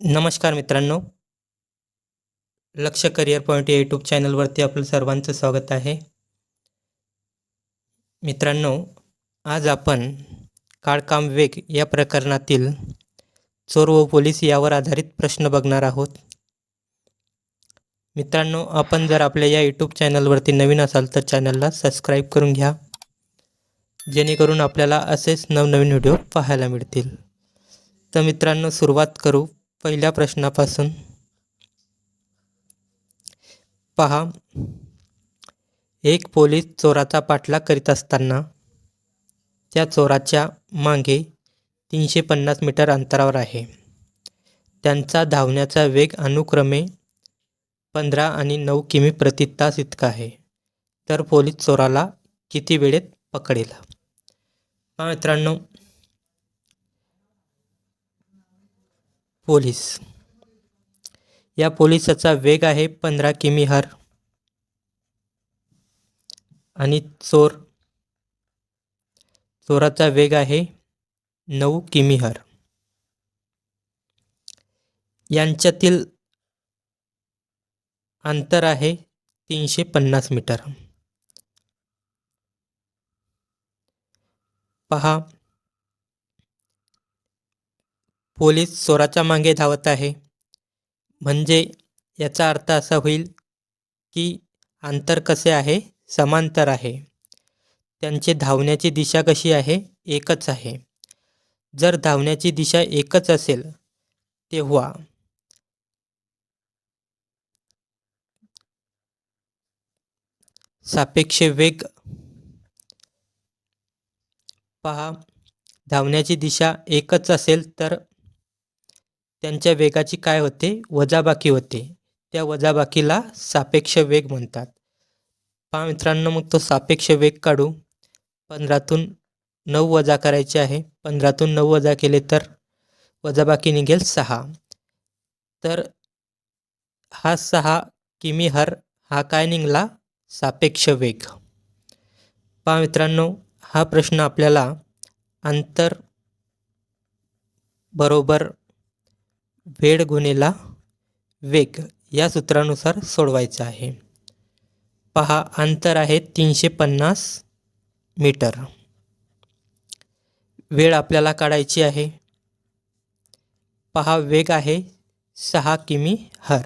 नमस्कार मित्रांनो, लक्ष करिअर पॉईंट या यूट्यूब चॅनलवरती आपलं सर्वांचं स्वागत आहे. मित्रांनो, आज आपण काळ काम वेग या प्रकरणातील चोर व पोलीस यावर आधारित प्रश्न बघणार आहोत. मित्रांनो, आपण जर आपल्या या यूट्यूब चॅनलवरती नवीन असाल तर चॅनलला सबस्क्राईब करून घ्या, जेणेकरून आपल्याला असेच नवनवीन व्हिडिओ पाहायला मिळतील. तर मित्रांनो, सुरुवात करू पहिल्या प्रश्नापासून. पहा, एक पोलीस चोराचा पाठलाग करीत असताना त्या चोराच्या मागे 350 मीटर अंतरावर आहे. त्यांचा धावण्याचा वेग अनुक्रमे 15 आणि 9 किमी प्रति तास इतका आहे. तर पोलीस चोराला किती वेळेत पकडेल? पहा मित्रांनो, पोलीस या पोलिसाचा वेग आहे 15 किमी/h आणि चोराचा वेग आहे 9 किमी/h. यांच्यातील अंतर आहे 350 मीटर. पहा, पोलीस चोराच्या मागे धावत आहे, म्हणजे याचा अर्थ असा होईल की अंतर कसे आहे? समांतर आहे. त्यांची धावण्याची दिशा कशी आहे? एकच आहे. जर धावण्याची दिशा एकच असेल तेव्हा सापेक्ष वेग, पहा, धावण्याची दिशा एकच असेल तर त्यांच्या वेगाची काय होते? वजाबाकी होते. त्या वजाबाकीला सापेक्ष वेग म्हणतात. पहा मित्रांनो, मग तो सापेक्ष वेग काढू. 15तून 9 वजा करायचे आहे. 15तून 9 वजा केले तर वजाबाकी निघेल 6. तर हा 6 किमी/h हा काय निघाला? सापेक्ष वेग. पहा मित्रांनो, हा प्रश्न आपल्याला अंतर बरोबर वेळ गुणिला वेग या सूत्रानुसार सोडवायचा आहे. पहा, अंतर आहे 350 मीटर. वेळ आपल्याला काढायची आहे. पहा, वेग आहे 6 किमी/h.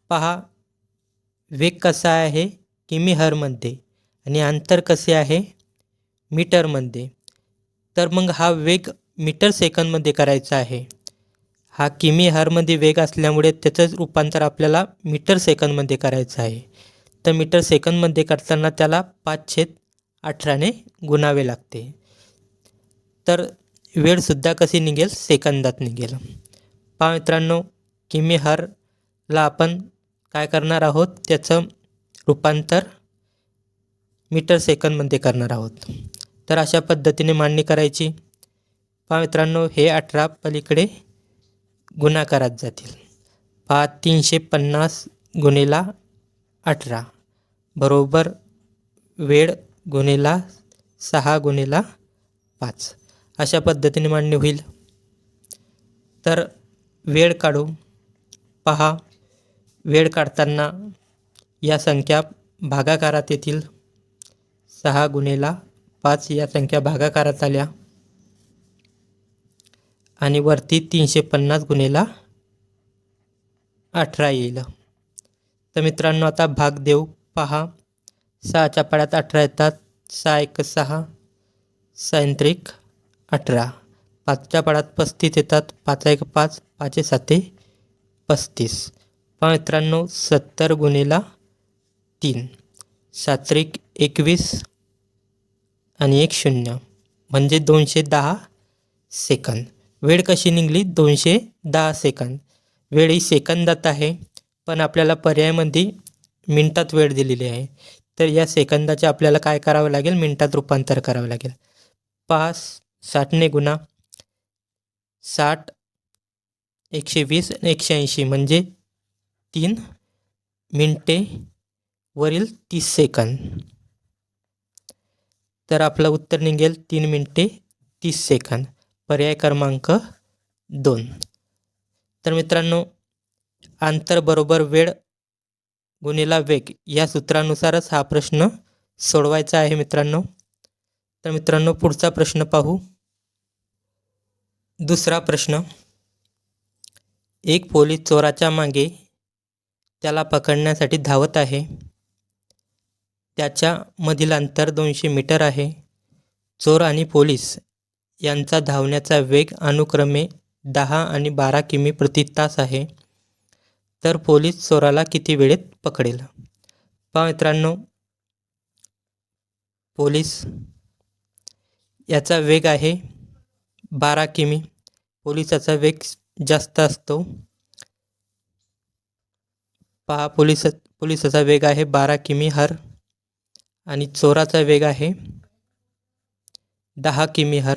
पहा, वेग कसा आहे? किमी/h आणि अंतर कसे आहे? मीटरमध्ये. तर मग हा वेग मीटर सेकंदमध्ये करायचा आहे. हा किमी/h वेग असल्यामुळे त्याचं रूपांतर आपल्याला मीटर सेकंदमध्ये करायचं आहे. तर मीटर सेकंदमध्ये करताना त्याला 5/18ने गुणावे लागते. तर वेळसुद्धा कशी निघेल? सेकंदात निघेल. पहा मित्रांनो, किमी/hला आपण काय करणार आहोत? त्याचं रूपांतर मीटर सेकंदमध्ये करणार आहोत. तर अशा पद्धतीने मांडणी करायची. पहा मित्रांनो, हे 18 पलीकडे गुणाकारात जातील. पहा, 350 गुणिला 18 बरोबर वेळ गुणिला 6 गुणिला 5. अशा पद्धतीने मांडणी होईल. तर वेळ काढू. पहा, वेळ काढताना या संख्या भागाकारात येतील. 6 गुणिला 5 या संख्या भागाकारात आल्या आणि वरती 350 गुणिला 18 येईल. तर मित्रांनो, आता भाग देऊ. पहा, 6च्या पाड्यात 18 येतात. 6 × 6, 6 × 18. 5च्या पाड्यात 35 येतात. 5 × 5, 5 × 7 35. पहा मित्रांनो, 70 गुणिला 3, 7 × 21 आणि 1 0 म्हणजे 210 सेकंद. वेळ कशी निघाली? 210 सेकंद. वेळ ही सेकंदात आहे, पण आपल्याला पर्यायामध्ये मिनिटात वेळ दिलेली आहे. तर या सेकंदाचे आपल्याला काय करावं लागेल? मिनिटात रूपांतर करावं लागेल. पहा, 60ने गुणा. 60, 120 आणि 180 म्हणजे 3 मिनिटे वरील 30 सेकंद. तर आपलं उत्तर निघेल 3 मिनिटे 30 सेकंद. पर्याय क्रमांक 2. तर मित्रांनो, अंतर बरोबर वेळ गुणिला वेग या सूत्रानुसारच हा प्रश्न सोडवायचा आहे मित्रांनो. तर मित्रांनो, पुढचा प्रश्न पाहू. दुसरा प्रश्न. एक पोलीस चोराच्या मागे त्याला पकडण्यासाठी धावत आहे. त्याच्या मधील अंतर 200 मीटर आहे. चोर आणि पोलीस यांचा धावण्याचा वेग अनुक्रमे 10 आणि 12 किमी प्रति तास आहे. तर पोलीस चोराला किती वेळेत पकडेल? पहा मित्रांनो, पोलीस याचा वेग आहे 12 किमी. पोलिसाचा वेग जास्त असतो. पहा, पोलिसाचा वेग आहे 12 किमी/h आणि चोराचा वेग आहे 10 किमी/h.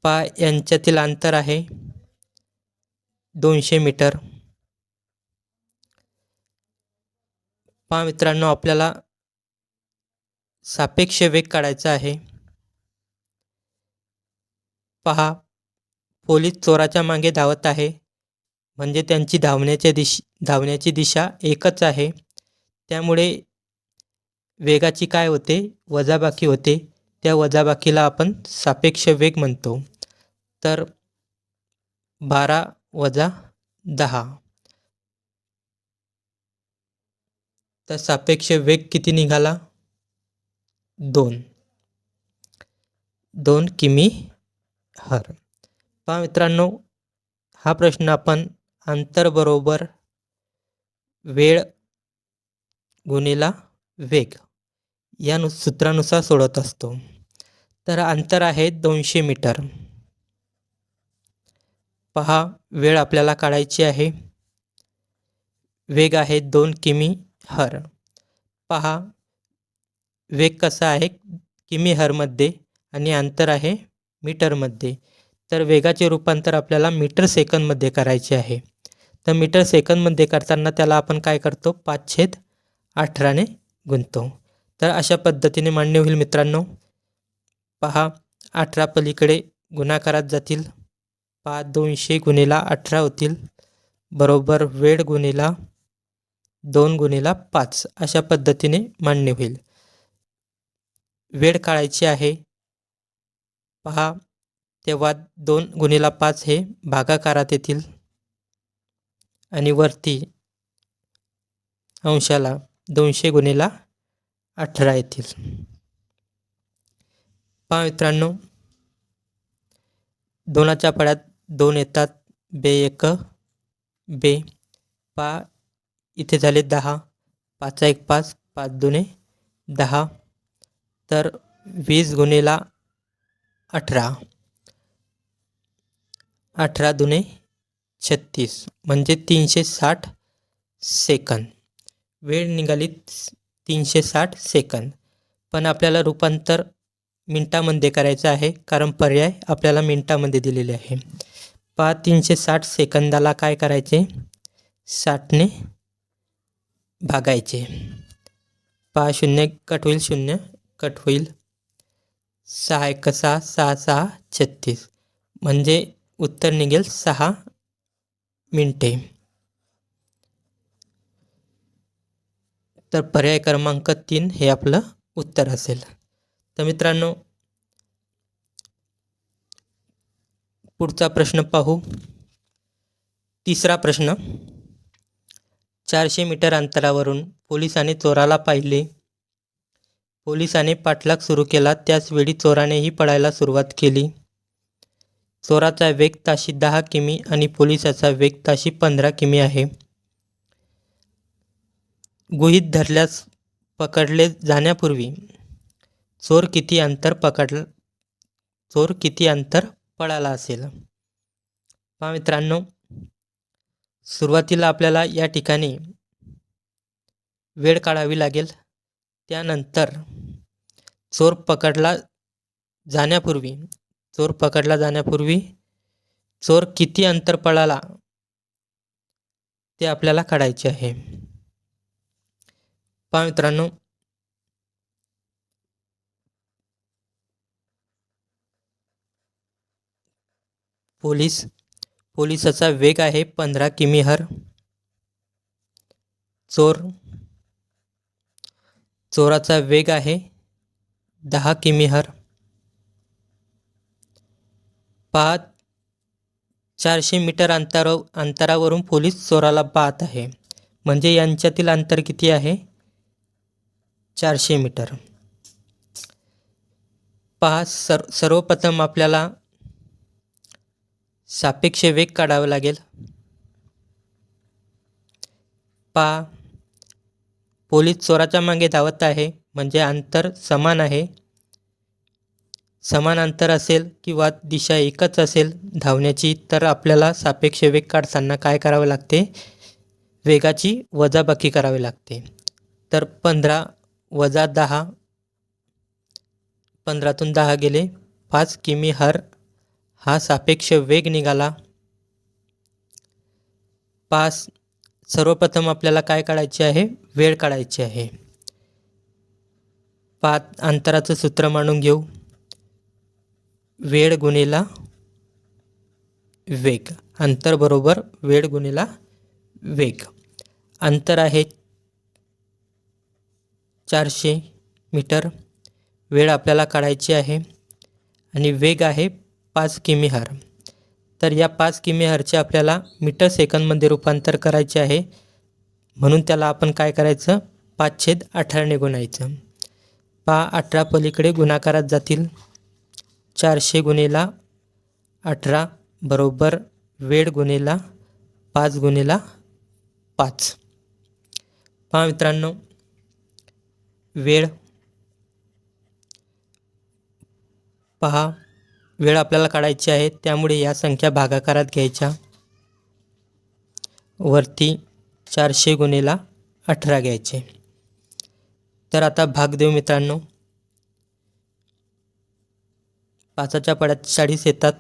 पहा, यांच्यातील अंतर आहे 200 मीटर. पहा मित्रांनो, आपल्याला सापेक्ष वेग काढायचा आहे. पहा, पोलीस चोराच्या मागे धावत आहे म्हणजे त्यांची धावण्याची दिशा एकच आहे. त्यामुळे वेगाची काय होते? वजाबाकी होते. त्या वजाबाकीला आपण सापेक्ष वेग म्हणतो. तर 12 वजा 10, तर सापेक्ष वेग किती निघाला? 2 किमी/h. पहा मित्रांनो, हा प्रश्न आपण अंतर बरोबर वेळ गुणिला वेग या सूत्रानुसार सोडवत असतो. तर अंतर आहे 200 मीटर. पहा, वेळ आपल्याला काढायची आहे. वेग आहे 2 किमी/h. पहा, वेग कसा आहे किमी/h आणि अंतर आहे मीटरमध्ये. तर वेगाचे रूपांतर आपल्याला मीटर सेकंदमध्ये करायचे आहे. तर मीटर सेकंदमध्ये करताना त्याला आपण काय करतो? 5/18ने गुणतो. तर अशा पद्धतीने मान्य होईल मित्रांनो. पहा, 18 पलीकडे गुणाकारात जातील. पहा, 200 गुणिला 18 होतील बरोबर वेळ गुणिला 2 गुणिला 5 अशा पद्धतीने मान्य होईल. वेळ काढायची आहे. पहा, तेव्हा 2 गुणिला 5 हे भागाकारात येतील आणि वरती अंशाला 200 गुणिला 18 येतील. पहा मित्रांनो, 2च्या पाड्यात 2 येतात. 2 2. पहा, इथे झाले 10. 5 1 5, 5 2 10. तर 20 गुणिला 18, 18 2 36 म्हणजे 360 सेकंद. वेळ निघाली 360 सेकंद. पण आपल्याला रूपांतर मिनटामध्ये करायचं आहे, कारण पर्याय आपल्याला मिनटामध्ये दिलेले आहे. पहा, 360 सेकंदाला काय करायचे? 60ने भागायचे. पहा, 0 कट होईल, 0 कट होईल. 6 1 6, 6 6 36 म्हणजे उत्तर निघेल 6 मिनिटे. तर पर्याय क्रमांक 3 हे आपलं उत्तर असेल. तर मित्रांनो, पुढचा प्रश्न पाहू. तिसरा प्रश्न. 400 मीटर अंतरावरून पोलिसाने चोराला पाहिले. पोलिसाने पाठलाग सुरू केला. त्याचवेळी चोरानेही पळायला सुरुवात केली. चोराचा वेग ताशी 10 किमी आणि पोलिसाचा वेग ताशी 15 किमी आहे. गृहीत धरल्यास पकडले जाण्यापूर्वी चोर किती अंतर पळाला असेल? पहा मित्रांनो, सुरुवातीला आपल्याला या ठिकाणी वेळ काढावी लागेल. त्यानंतर चोर पकडला जाण्यापूर्वी चोर किती अंतर पळाला ते आपल्याला काढायचे आहे. पहा मित्रांनो, पोलिसाचा वेग आहे 15 किमी/h. चोराचा वेग आहे 10 किमी/h. पहा, 400 मीटर अंतरावरून पोलीस चोराला पाहत आहे, म्हणजे यांच्यातील अंतर किती आहे? 400 मीटर. पहा, सर्वप्रथम आपल्याला सापेक्ष वेग काढावा लागेल. पहा, पोलीस चोराच्या मागे धावत आहे, म्हणजे अंतर समान आहे. समान अंतर असेल किंवा दिशा एकच असेल धावण्याची, तर आपल्याला सापेक्ष वेग काढताना काय करावे लागते? वेगाची वजाबाकी करावी लागते. तर 15 वजा 10, 15तून 10 गेले, 5 किमी/h हा सापेक्ष वेग निघाला. सर्वप्रथम आपल्याला काय काढायचे आहे? वेळ काढायची आहे. 5 अंतराचं सूत्र मांडून घेऊ. वेळ गुणिला वेग. अंतर बरोबर वेळ गुणिला वेग. अंतर आहे 400 मीटर. वेळ आपल्याला काढायची आहे आणि वेग आहे 5 किमी/h. तर या 5 किमी/hचे आपल्याला मीटर सेकंदमध्ये रूपांतर करायचे आहे, म्हणून त्याला आपण काय करायचं? 5/18ने गुणायचं. 18 पलीकडे गुणाकारात जातील. 400 गुणिला 18 बरोबर वेळ गुणिला 5 गुणिला 5. पहा मित्रांनो, वेळ पहा, वेळ आपल्याला काढायची आहे, त्यामुळे या संख्या भागाकारात घ्यायच्या. वरती 400 गुणिला 18 घ्यायचे. तर आता भाग देऊ मित्रांनो. 5च्या पाड्यात 40 येतात.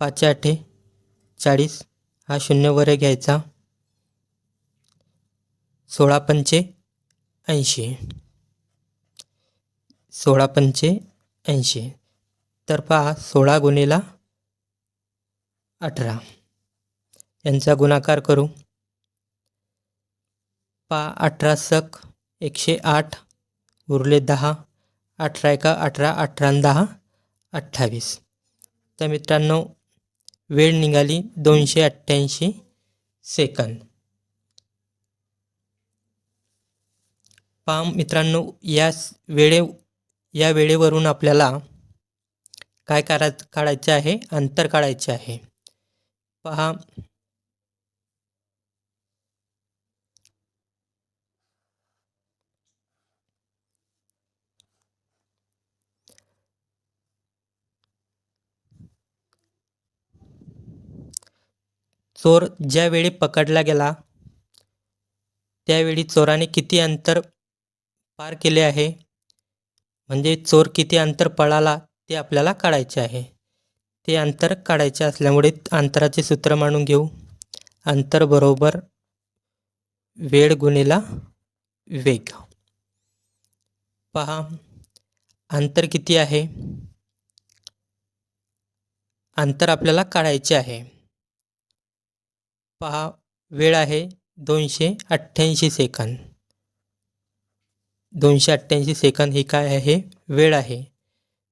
5×8 40. हा 0 वर घ्यायचा. 16×5 80. 16×5 80. तर पहा, 16 गुणिला 18 यांचा गुणाकार करू. पहा, 18 सक 108 उरले 10. 18 एका 18, 18 आणि 10 28. तर मित्रांनो, वेळ निघाली 288 सेकंद. पहा मित्रांनो, या वेळेवरून आपल्याला काय काढायचे आहे? अंतर काढायचे आहे. पहा, चोर ज्यावेळी पकडला गेला त्यावेळी चोराने किती अंतर पार केले आहे, म्हणजे चोर किती अंतर पळाला ते आपल्याला काढायचे आहे. ते अंतर काढायचे असल्यामुळे अंतराचे सूत्र मांडून घेऊ. अंतर बरोबर वेळ गुणिला वेग. पहा, अंतर किती आहे? अंतर आपल्याला काढायचे आहे. पहा, वेळ आहे 288 सेकंद. 288 सेकंद ही काय आहे? वेळ आहे.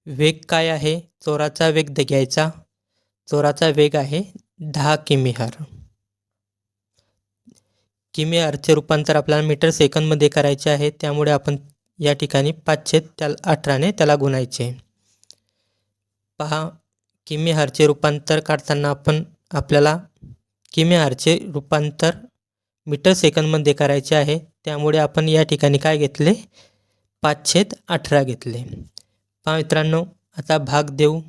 वेग काय आहे? चोराचा वेग घ्यायचा. चोराचा वेग आहे 10 किमी/h. किमी/hचे रूपांतर आपल्याला मीटर सेकंदमध्ये करायचे आहे, त्यामुळे आपण या ठिकाणी 5/18ने त्याला गुणायचे. पहा, किमी/hचे रूपांतर काढताना आपल्याला किमी/hचे रूपांतर मीटर सेकंदमध्ये करायचे आहे, त्यामुळे आपण या ठिकाणी काय घेतले? 5/18 घेतले. पहा मित्रांनो, आता भाग देऊ.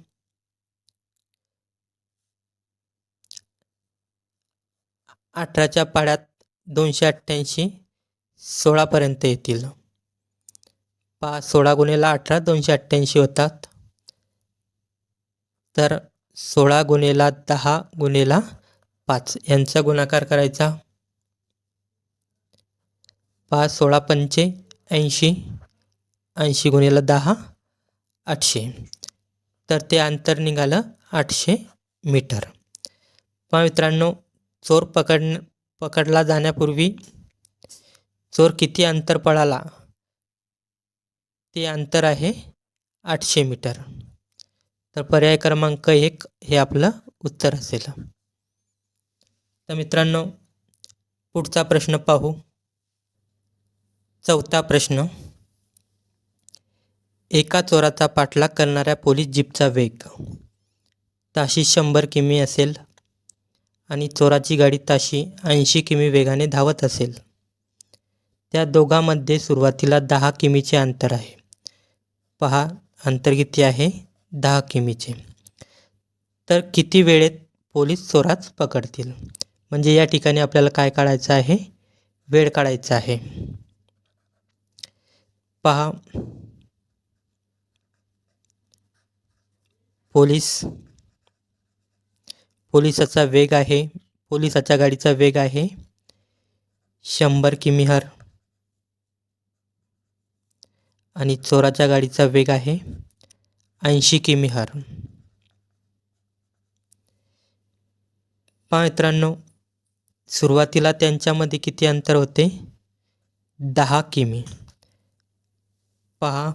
18च्या पाड्यात 288 16पर्यंत येतील. पहा, 16 गुणिला 18 288 होतात. तर 16 गुणिला 10 गुणिला 5 यांचा गुणाकार करायचा. पहा, 16×5 80. 80 गुणिला 10 800. तर ते अंतर निघालं 800 मीटर. पहा मित्रांनो, चोर पकडला जाण्यापूर्वी चोर किती अंतर पळाला? ते अंतर आहे 800 मीटर. तर पर्याय क्रमांक 1 हे आपलं उत्तर असेल. तर मित्रांनो, पुढचा प्रश्न पाहू. चौथा प्रश्न. एका चोराचा पाठलाग करणाऱ्या पोलीस जीपचा वेग ताशी 100 किमी असेल आणि चोराची गाडी ताशी 80 किमी वेगाने धावत असेल. त्या दोघांमध्ये सुरुवातीला 10 किमीचे अंतर आहे. पहा, अंतर किती आहे? 10 किमीचे. तर किती वेळेत पोलीस चोरास पकडतील? म्हणजे या ठिकाणी आपल्याला काय काढायचं आहे? वेळ काढायचा आहे. पहा, पोलिसाचा वेग आहे, पोलिसाच्या गाडीचा वेग आहे 100 किमी/h आणि चोराच्या गाडीचा वेग आहे 80 किमी/h. पहा मित्रांनो, सुरुवातीला त्यांच्यामध्ये किती अंतर होते? 10 किमी. पहा,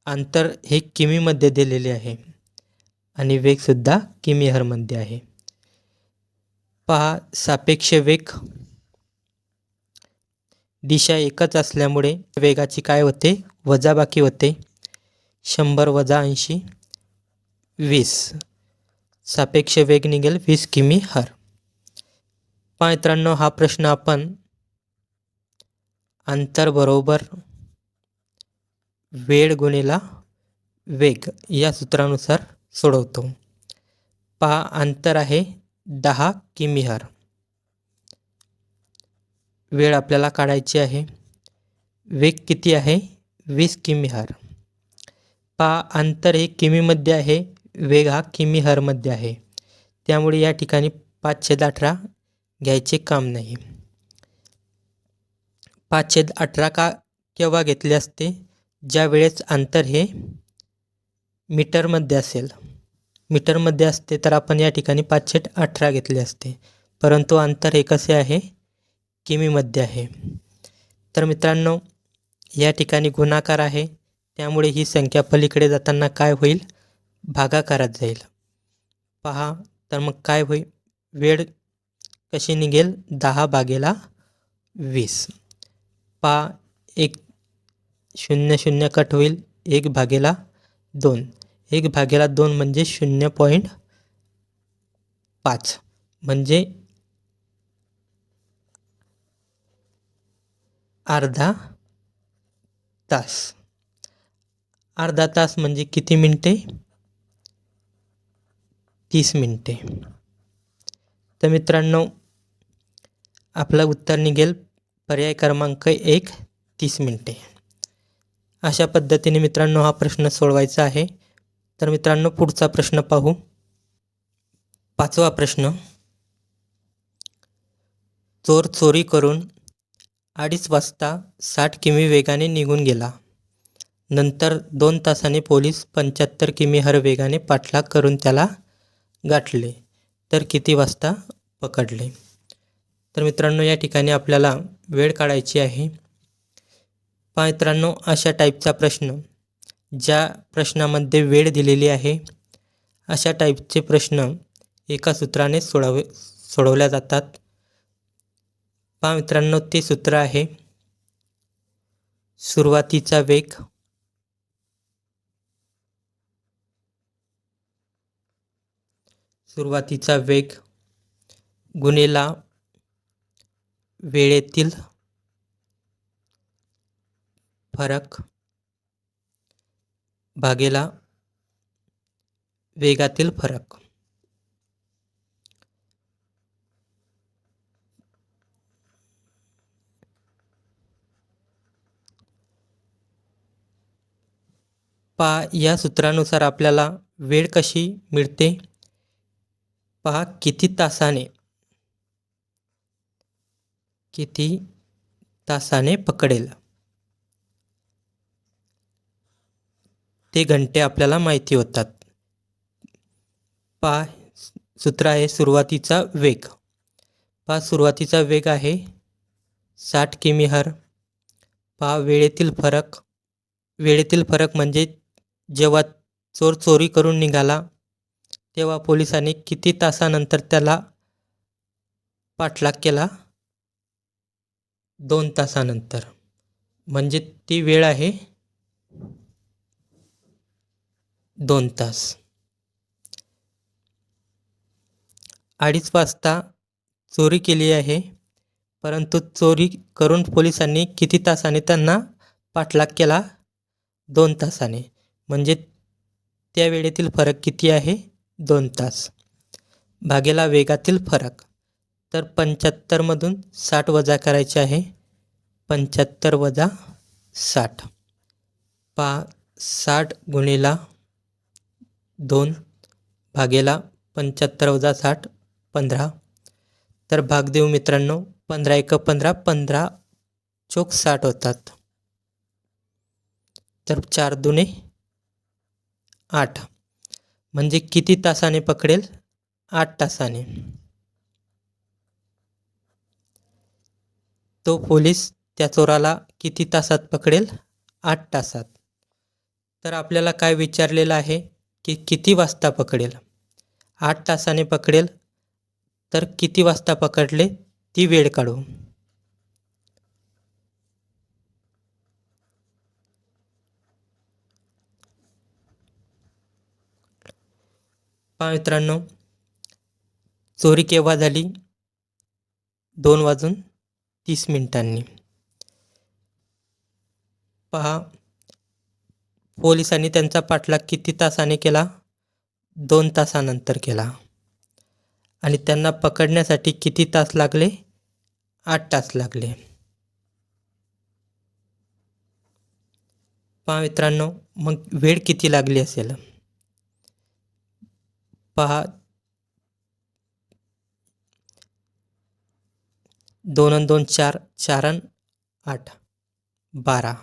अंतर हे किमीमध्ये दिलेले आहे आणि वेगसुद्धा किमी/h मध्ये आहे. पहा, सापेक्ष वेग दिशा एकच असल्यामुळे वेगाची काय होते? वजाबाकी होते. 100 वजा 80 20. सापेक्ष वेग निघेल 20 किमी/h. पहा मित्रांनो, हा प्रश्न आपण अंतर बरोबर वेळ गुणिला वेग या सूत्रानुसार सोडवतो. पहा, अंतर आहे 10 किमी/h. वेळ आपल्याला काढायची आहे. वेग किती आहे? 20 किमी/h. पहा, अंतर हे किमीमध्ये आहे, वेग हा किमी/h मध्ये आहे. त्यामुळे या ठिकाणी 5/18 घ्यायचे काम नाही. 5/18 का केव्हा घेतले असते? ज्या वेळेस अंतर हे मीटरमध्ये असेल. मीटरमध्ये असते तर आपण या ठिकाणी 5/18 घेतले असते, परंतु अंतर हे कसे आहे? किमीमध्ये आहे. तर मित्रांनो, या ठिकाणी गुणाकार आहे, त्यामुळे ही संख्या पलीकडे जाताना काय होईल? भागाकारात जाईल. पहा, तर मग काय होईल? वेळ कशी निघेल? 10/20. पहा, 0 कट होईल. 1/2. 1/2 म्हणजे 0.5 म्हणजे अर्धा तास. अर्धा तास म्हणजे किती मिनिटे? 30 मिनिटे. तर मित्रांनो, आपलं उत्तर निघेल पर्याय क्रमांक 1 30 मिनिटे. अशा पद्धतीने मित्रांनो हा प्रश्न सोडवायचा आहे. तर मित्रांनो, पुढचा प्रश्न पाहू. 5वा प्रश्न. चोर चोरी करून 2:30 वाजता 60 किमी वेगाने निघून गेला. नंतर 2 तासाने पोलीस 75 किमी/h वेगाने पाठलाग करून त्याला गाठले, तर किती वाजता पकडले? तर मित्रांनो, या ठिकाणी आपल्याला वेळ काढायची आहे. पहा मित्रांनो, अशा टाईपचा प्रश्न, ज्या प्रश्नामध्ये वेळ दिलेली आहे, अशा टाईपचे प्रश्न एका सूत्राने सोडवल्या जातात. पहा मित्रांनो, ते सूत्र आहे सुरुवातीचा वेग गुणिला वेळेतील फरक भागिले वेगातील फरक. पहा, या सूत्रानुसार आपल्याला वेळ कशी मिळते? पहा, किती तासाने पकडेल ते घंटे आपल्याला माहिती होतात. पहा, सूत्र आहे सुरुवातीचा वेग. पहा सुरुवातीचा वेग आहे 60 किमी/h. पहा वेळेतील फरक म्हणजे जेव्हा चोर चोरी करून निघाला तेव्हा पोलिसांनी किती तासानंतर त्याला पाठलाग केला? 2 तासानंतर. म्हणजे ती वेळ आहे 2 तास. 2:30 वाजता चोरी केली आहे, परंतु चोरी करून पोलिसांनी किती तासाने त्यांना पाठलाग केला? 2 तासाने. म्हणजे त्या वेळेतील फरक किती आहे? 2 तास. भागेला वेगातील फरक. तर 75मधून 60 वजा करायचे आहे. 75 वजा 60. पहा 60 गुणिला 2 भागेला 75 वजा 60 15. तर भाग देऊ मित्रांनो. 15 × 15 15 चोक 60 होतात. तर 4 दुणे 8. म्हणजे किती तासाने पकडेल? 8 तासाने. तो पोलीस त्या चोराला किती तासात पकडेल? 8 तासात. तर आपल्याला काय विचारलेलं आहे की किती वाजता पकडेल? 8 तासाने पकडेल. तर किती वाजता पकडले ती वेळ काढू. पहा मित्रांनो, चोरी केव्हा झाली? 2:30 पहा पोलिसांनी त्यांचा पाठलाग किती तासाने केला? 2 तासानंतर केला. आणि त्यांना पकडण्यासाठी किती तास लागले? 8 तास लागले. पहा मित्रांनो, मग वेळ किती लागली असेल? पहा 2 आणि 2 4, 4 आणि 8 12.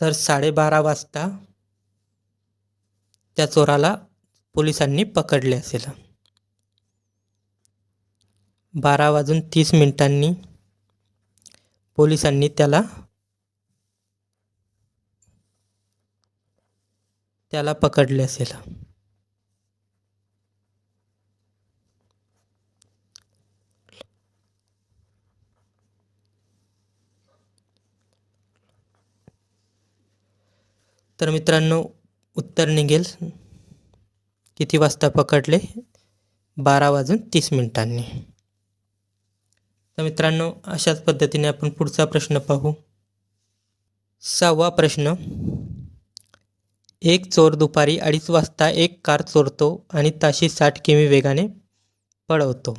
तर 12:30 वाजता त्या चोराला पोलिसांनी पकडले असेल. 12:30 पोलिसांनी त्याला पकडले असेल. तर मित्रांनो उत्तर निघेल किती वाजता पकडले? 12:30. तर मित्रांनो अशाच पद्धतीने आपण पुढचा प्रश्न पाहू. 6वा प्रश्न. एक चोर दुपारी 2:30 वाजता एक कार चोरतो आणि ताशी 60 किमी वेगाने पळवतो.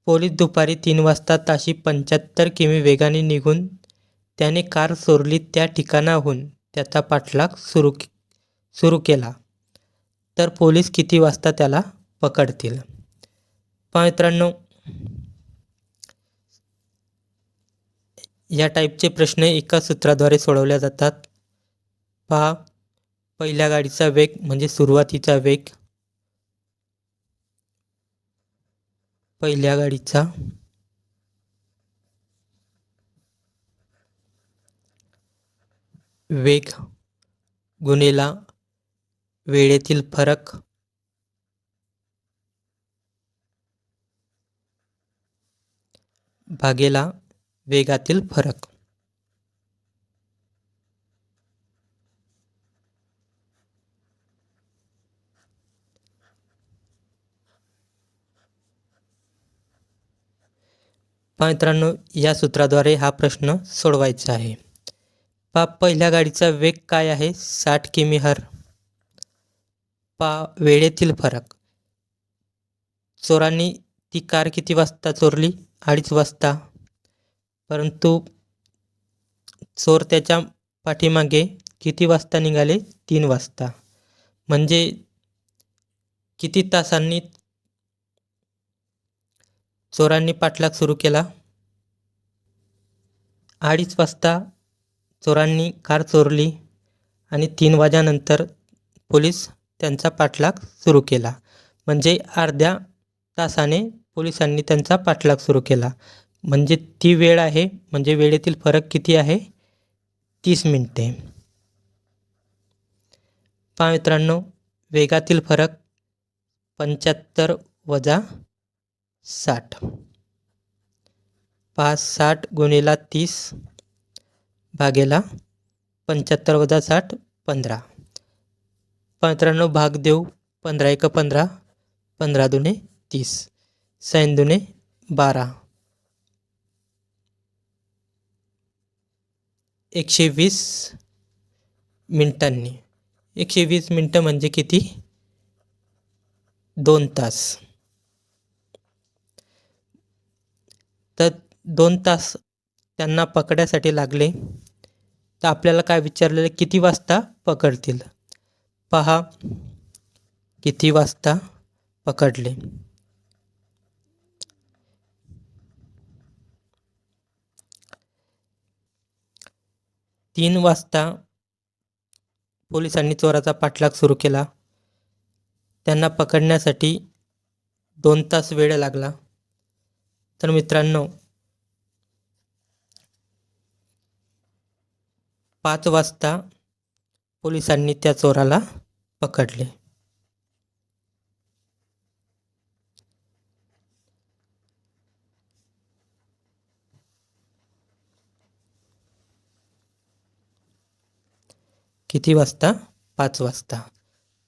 पोलीस दुपारी 3 वाजता ताशी 75 किमी वेगाने निघून त्याने कार चोरली त्या ठिकाणाहून त्याचा पाठलाग सुरू केला. तर पोलीस किती वाजता त्याला पकडतील? पहा मित्रांनो, या टाईपचे प्रश्न एका सूत्राद्वारे सोडवले जातात. पहा पहिल्या गाडीचा वेग म्हणजे सुरुवातीचा वेग. पहिल्या गाडीचा वेग गुणिला वेळेतील फरक भागेला वेगातील फरक. पहा मित्रांनो, या सूत्राद्वारे हा प्रश्न सोडवायचा आहे. पहा पहिल्या गाडीचा वेग काय आहे? 60 किमी/h. पहा वेळेतील फरक. चोरांनी ती कार किती वाजता चोरली? 2:30 वाजता. परंतु चोर त्याच्या पाठीमागे किती वाजता निघाले? 3 वाजता. म्हणजे किती तासांनी चोरांनी पाठलाग सुरू केला? 2:30 वाजता चोरांनी कार चोरली आणि 3 वाजेनंतर पोलीस त्यांचा पाठलाग सुरू केला. म्हणजे अर्ध्या तासाने पोलिसांनी त्यांचा पाठलाग सुरू केला. म्हणजे ती वेळ आहे, म्हणजे वेळेतील फरक किती आहे? 30 मिनिटे. पहा मित्रांनो, वेगातील फरक 75 वजा 60. पहा 60 गुणिले 30 भागेला 75 वजा 60 15. पहा मित्रांनो, भाग देऊ. 15 एक 15, 15 दुने 30, सैन दुने 12. 120 मिनिटांनी. 120 मिनटं म्हणजे किती? 2 तास. तर 2 तास त्यांना पकडण्यासाठी लागले. तर आपल्याला काय विचारलेलं, किती वाजता पकडतील? पहा, किती वाजता पकडले. 3 वाजता पोलिसांनी चोराचा पाठलाग सुरू केला. त्यांना पकडण्यासाठी 2 तास वेळ लागला. तर मित्रांनो, 5 वाजता पोलिसांनी त्या चोराला पकडले. किती वाजता? 5 वाजता.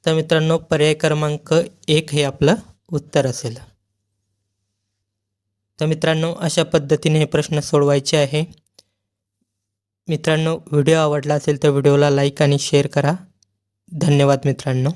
तर मित्रांनो, पर्याय क्रमांक 1 हे आपलं उत्तर असेल. तर मित्रांनो, अशा पद्धतीने हे प्रश्न सोडवायचे आहे. मित्रांनो, व्हिडिओ आवडला असेल तर व्हिडिओला लाईक आणि शेअर करा. धन्यवाद मित्रांनो.